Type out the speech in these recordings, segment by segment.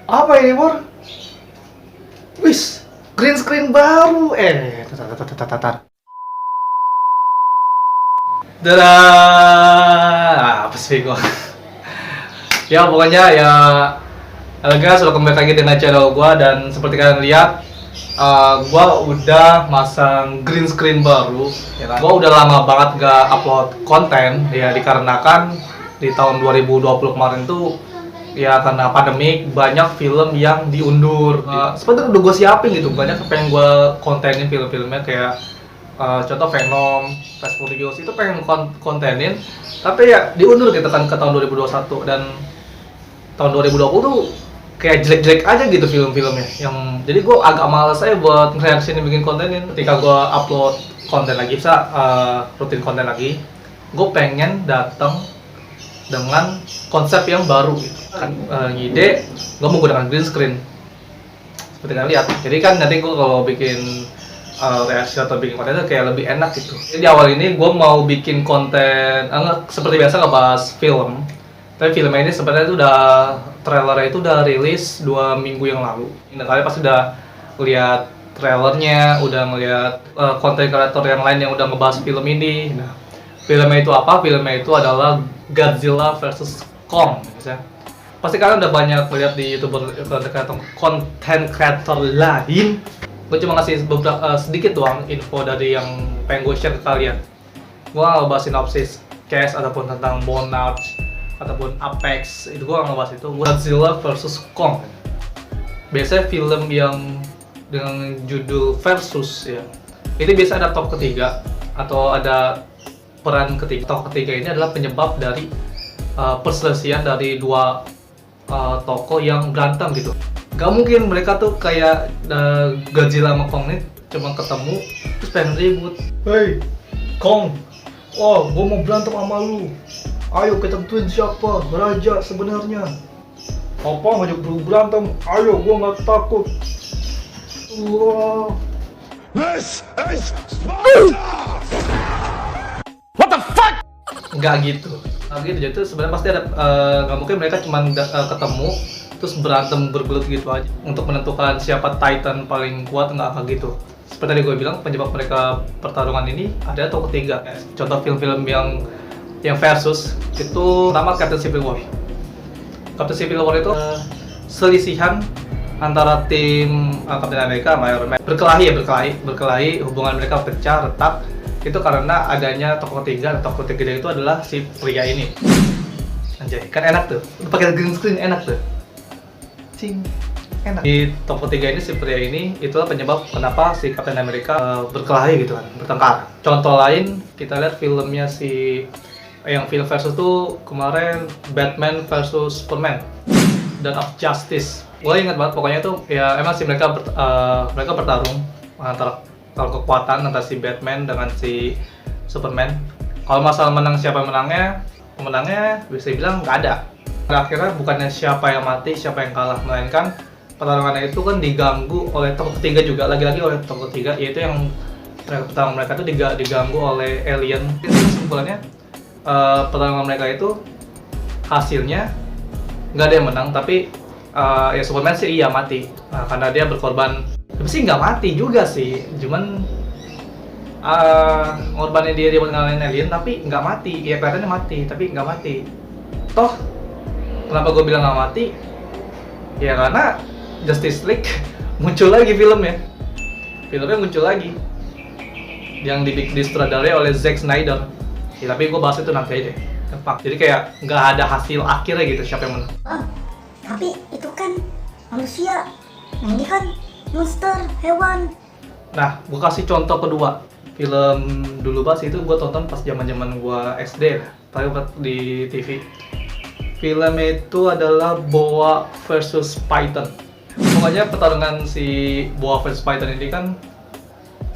Apa ini, Bor? Wis, green screen baru. Tar. Dadah. Apa sih gua? Ya pokoknya ya, guys, welcome back lagi dengan channel gua. Dan seperti kalian lihat, gua udah masang green screen baru. Ya kan? Gua udah lama banget gak upload konten ya, dikarenakan di tahun 2020 kemarin tuh ya karena pandemik banyak film yang diundur. Sebenarnya udah gue siapin gitu, banyak pengen gue kontenin film-filmnya kayak contoh Venom, Fast Furious itu pengen kontenin, tapi ya diundur gitu kan ke tahun 2021. Dan tahun 2020 tuh kayak jelek-jelek aja gitu film-filmnya, yang jadi gue agak males aja buat nge-reaction bikin kontenin. Ketika gue upload konten lagi, bisa rutin konten lagi, gue pengen datang dengan konsep yang baru gitu kan. Ngide gue menggunakan green screen seperti kalian lihat. Jadi kan nanti gue kalau bikin reaksi atau bikin konten itu kayak lebih enak gitu. Jadi di awal ini gue mau bikin konten seperti biasa ngebahas film. Tapi filmnya ini sebenarnya itu udah trailernya itu udah rilis 2 minggu yang lalu. Nah, kalian pasti udah lihat trailernya, udah ngeliat konten kreator yang lain yang udah ngebahas film ini. Nah, filmnya itu apa? Filmnya itu adalah Godzilla vs Kong. Misalnya. Pasti kalian udah banyak melihat di YouTuber konten kreator lain. Gue cuma ngasih beberapa sedikit doang info dari yang pengen gue share ke kalian. Gue gak ngebahas sinopsis, case, ataupun tentang Monarch, ataupun Apex. Itu gue gak ngebahas itu. Godzilla vs Kong. Biasanya film yang dengan judul versus ya, ini biasa ada top ketiga atau ada peran ketiga. Tokoh ketiga ini adalah penyebab dari perselisihan dari dua tokoh yang berantem gitu. Gak mungkin mereka tuh kayak Godzilla sama Kong nih cuma ketemu terus pengen ribut. Hey Kong, oh gue mau berantem sama lu. Ayo kita tentuin siapa raja sebenarnya. Apa ngajak berantem? Ayo, gue nggak takut. Wah. This is Sparta! What the fuck? Nggak gitu. Nggak gitu. Jadi sebenarnya pasti ada, nggak mungkin mereka cuma ketemu terus berantem bergelut gitu aja untuk menentukan siapa Titan paling kuat. Nggak kayak gitu. Seperti tadi gue bilang, penyebab mereka pertarungan ini ada tokoh ketiga. Contoh film-film yang versus itu pertama Captain Civil War. Captain Civil War itu selisihan antara tim Captain America sama Iron Man. Berkelahi, hubungan mereka pecah, retak. Itu karena adanya tokoh ketiga. Tokoh ketiga itu adalah si pria ini. Anjay, kan enak tuh. Pakai green screen enak tuh. Cing, enak. Di tokoh ketiga ini, si pria ini, itulah penyebab kenapa si Captain America berkelahi gitu kan, bertengkar. Contoh lain, kita lihat filmnya yang film versus tuh kemarin Batman versus Superman, Dawn of Justice. Gue ingat banget pokoknya tuh ya, emang sih mereka bertarung antara kekuatan antara si Batman dengan si Superman. Kalau masalah menang siapa pemenangnya bisa dibilang nggak ada. Akhirnya bukannya siapa yang mati siapa yang kalah, melainkan pertarungannya itu kan diganggu oleh tokoh ketiga juga, lagi-lagi oleh tokoh ketiga, yaitu yang pertarungan mereka tuh diganggu oleh alien. Kesimpulannya pertarungan mereka itu hasilnya nggak ada yang menang, tapi ya Superman sih iya mati karena dia berkorban. Tapi sih nggak mati juga sih, cuman ngorbanin dia buat ngalahin alien, tapi nggak mati. Ya kelihatannya mati tapi nggak mati. Toh kenapa gue bilang nggak mati? Ya karena Justice League muncul lagi filmnya muncul lagi yang disutradarai oleh Zack Snyder. Ya, tapi gue bahas itu nanti aja. Jadi kayak nggak ada hasil akhirnya gitu siapa yang menang. Tapi itu kan manusia. Nah ini kan monster, hewan. Nah, gue kasih contoh kedua. Film dulu pas itu gue tonton pas zaman gue SD lah, tapi di TV. Film itu adalah Boa versus Python. Pokoknya pertarungan si Boa versus Python ini kan,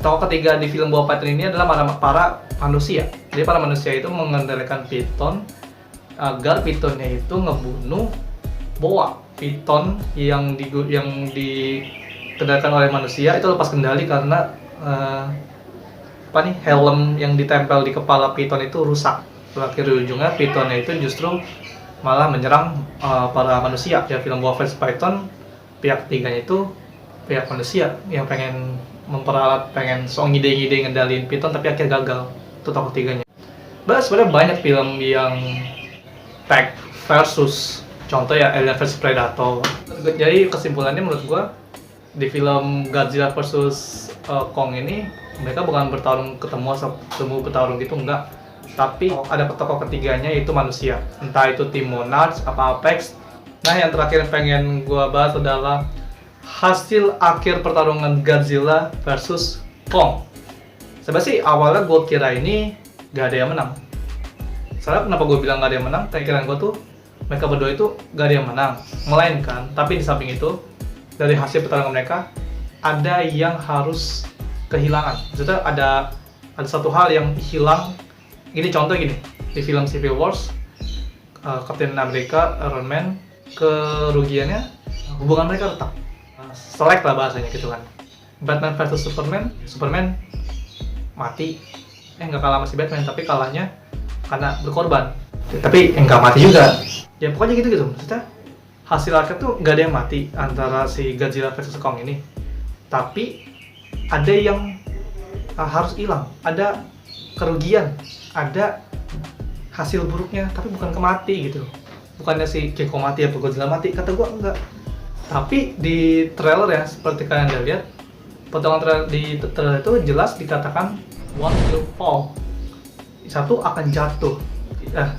tokoh ketiga di film Boa Python ini adalah para manusia. Jadi para manusia itu mengendalikan Python agar Pythonnya itu ngebunuh Boa. Python yang dikendalikan oleh manusia itu lepas kendali karena helm yang ditempel di kepala Python itu rusak. Akhir ujungnya Pythonnya itu justru malah menyerang para manusia. Ya, film Boa vs Python pihak ketiganya itu pihak manusia yang pengen memperalat, pengen ngide-ngide ngendalin Python tapi akhirnya gagal. Itu tokoh ketiganya. Sebenarnya banyak film yang tag versus, contoh ya Alien vs Predator. Jadi kesimpulannya menurut gua di film Godzilla vs Kong ini mereka bukan bertarung ketemu bertarung gitu, enggak, tapi ada tokoh ketiganya yaitu manusia, entah itu tim Monarch apa Apex. Nah, yang terakhir yang pengen gua bahas adalah hasil akhir pertarungan Godzilla versus Kong. Sebenarnya sih awalnya gue kira ini gak ada yang menang. Soalnya kenapa gue bilang gak ada yang menang? Pikiran gue tuh mereka berdua itu gak ada yang menang, melainkan tapi di samping itu dari hasil pertarungan mereka ada yang harus kehilangan. Maksudnya ada satu hal yang hilang. Gini contoh gini, di film Civil Wars, Captain America, Iron Man, kerugiannya hubungan mereka retak. Selek lah bahasanya gitu kan. Batman versus Superman mati, nggak kalah sama si Batman, tapi kalahnya karena berkorban. Tapi nggak mati juga. Ya pokoknya gitu. Maksudnya hasil akhir tuh nggak ada yang mati antara si Godzilla versus Kong ini. Tapi ada yang harus hilang, ada kerugian, ada hasil buruknya, tapi bukan kemati gitu. Bukannya si King Kong mati atau Godzilla mati, kata gua enggak. Tapi di trailer ya, seperti kalian udah lihat, potongan di trailer itu jelas dikatakan one will fall, satu akan jatuh.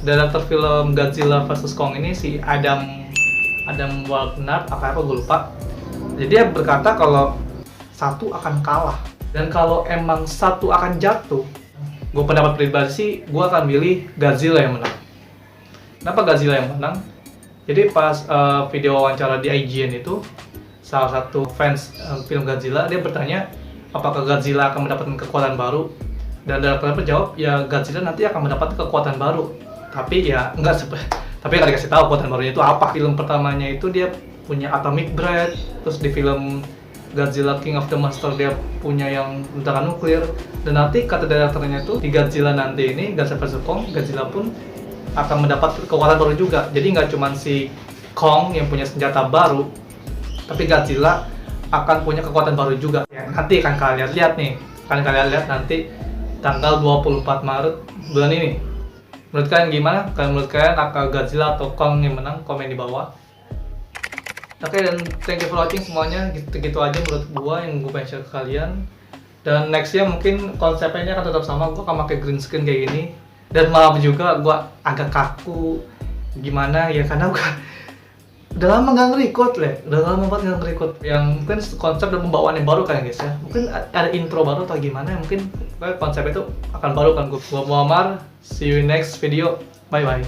Director film Godzilla vs Kong ini si Adam Wagner, apa gue lupa. Jadi dia berkata kalau satu akan kalah, dan kalau emang satu akan jatuh, gue pendapat pribadi sih, gue akan pilih Godzilla yang menang. Kenapa Godzilla yang menang? Jadi pas video wawancara di IGN itu, salah satu fans film Godzilla, dia bertanya apakah Godzilla akan mendapatkan kekuatan baru, dan director jawab ya Godzilla nanti akan mendapatkan kekuatan baru, tapi ya tapi nggak dikasih tahu kekuatan barunya itu apa. Film pertamanya itu dia punya atomic breath, terus di film Godzilla King of the Monster dia punya yang ledakan nuklir, dan nanti kata directornya itu di Godzilla nanti ini, Godzilla vs Kong, Godzilla pun akan mendapat kekuatan baru juga. Jadi nggak cuma si Kong yang punya senjata baru, tapi Godzilla akan punya kekuatan baru juga. Ya, nanti akan kalian lihat nih, nanti tanggal 24 Maret bulan ini. Menurut kalian gimana? Menurut kalian akan Godzilla atau Kong yang menang? Komen di bawah. Oke, dan thank you for watching semuanya. Gitu aja menurut gua yang gua pengen share ke kalian. Dan nextnya mungkin konsepnya akan tetap sama, gua akan pakai green screen kayak gini. Dan maaf juga gua agak kaku gimana ya, karena gua udah lama nggak nge-record udah lama banget nggak nge-record. Yang mungkin konsep dan pembawaan yang baru kan guys ya. Mungkin ada intro baru atau gimana, mungkin konsep itu akan baru kan. Gua Muammar, see you in next video, bye bye.